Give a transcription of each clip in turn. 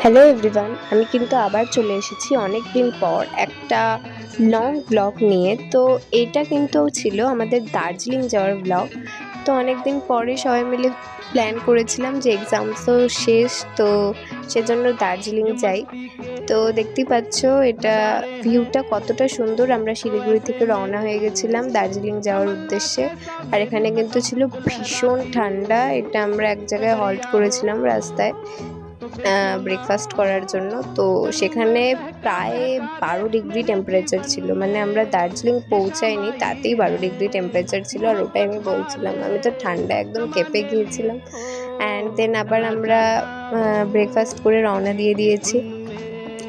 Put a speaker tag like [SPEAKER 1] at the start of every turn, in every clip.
[SPEAKER 1] Hello everyone, আমি কিন্তু আবার চলে এসেছি অনেক দিন পর একটা লং ব্লগ নিয়ে। তো এটা কিন্তু ছিল আমাদের দার্জিলিং যাওয়ার ব্লগ। তো অনেক দিন পরে সবাই মিলে প্ল্যান করেছিলাম যে এক্সামসও শেষ, তো সেজন্য দার্জিলিং যাই। তো দেখতেই পাচ্ছ এটা ভিউটা কতটা সুন্দর। আমরা শিলিগুড়ি থেকে রওনা হয়ে গেছিলাম দার্জিলিং যাওয়ার উদ্দেশ্যে। আর এখানে কিন্তু ছিল ভীষণ ঠান্ডা। এটা আমরা এক জায়গায় হল্ট করেছিলাম রাস্তায় ব্রেকফাস্ট করার জন্য। তো সেখানে প্রায় ১২ ডিগ্রি টেম্পারেচার ছিল, মানে আমরা দার্জিলিং পৌঁছাইনি তাতেই ১২ ডিগ্রি টেম্পারেচার ছিল। আর ওটাই আমি বলছিলাম, আমি তো ঠান্ডা একদম কেঁপে গিয়েছিলাম। অ্যান্ড দেন আবার আমরা ব্রেকফাস্ট করে রওনা দিয়ে দিয়েছি।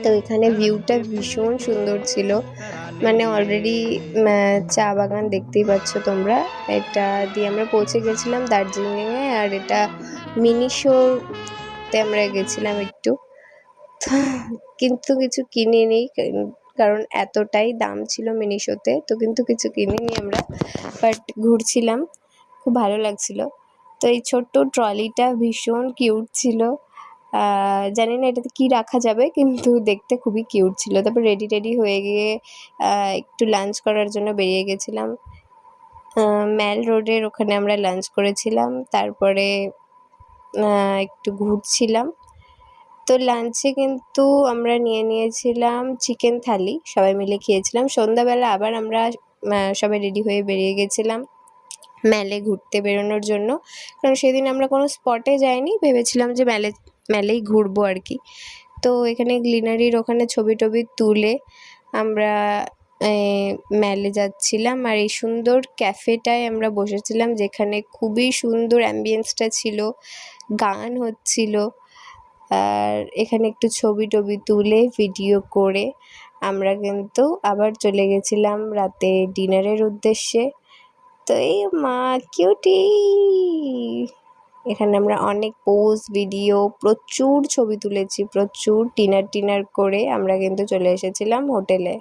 [SPEAKER 1] তো এখানে ভিউটা ভীষণ সুন্দর ছিল, মানে অলরেডি চা বাগান দেখতেই পাচ্ছ তোমরা। এটা দিয়ে আমরা পৌঁছে গেছিলাম দার্জিলিংয়ে। আর এটা মিনিশোতে আমরা গেছিলাম একটু, কিন্তু কিছু কিনিনি, কারণ এতটাই দাম ছিল মিনিশোতে। তো কিন্তু কিছু কিনিনি আমরা, বাট ঘুরছিলাম, খুব ভালো লাগছিল। তো এই ছোট্ট ট্রলিটা ভীষণ কিউট ছিল। জানি না এটাতে কি রাখা যাবে, কিন্তু দেখতে খুবই কিউট ছিল। তারপর রেডি হয়ে গিয়ে একটু লাঞ্চ করার জন্য বেরিয়ে গেছিলাম। ম্যাল রোডের ওখানে আমরা লাঞ্চ করেছিলাম, তারপরে একটু ঘুরছিলাম। তো লাঞ্চে কিন্তু আমরা নিয়েছিলাম চিকেন থালি, সবাই মিলে খেয়েছিলাম। সন্ধ্যাবেলা আবার আমরা সবাই রেডি হয়ে বেরিয়ে গেছিলাম ম্যালে ঘুরতে বেরোনোর জন্য, কারণ সেদিন আমরা কোনো স্পটে যাইনি, ভেবেছিলাম যে ম্যালেই ঘুরবো আর কি। তো এখানে গ্লিনারির ওখানে ছবি টবি তুলে আমরা ম্যালে যাচ্ছিলাম। আর এই সুন্দর ক্যাফেটায় আমরা বসেছিলাম, যেখানে খুবই সুন্দর অ্যাম্বিয়েন্সটা ছিল, গান হচ্ছিল। আর এখানে একটু ছবি টবি তুলে ভিডিও করে আমরা কিন্তু আবার চলে গেছিলাম রাতে ডিনারের উদ্দেশ্যে। তো এই মা কিউটি, এখানে আমরা অনেক পোজ ভিডিও, প্রচুর ছবি তুলেছি, প্রচুর ডিনার করে আমরা কিন্তু চলে এসেছিলাম হোটেলে।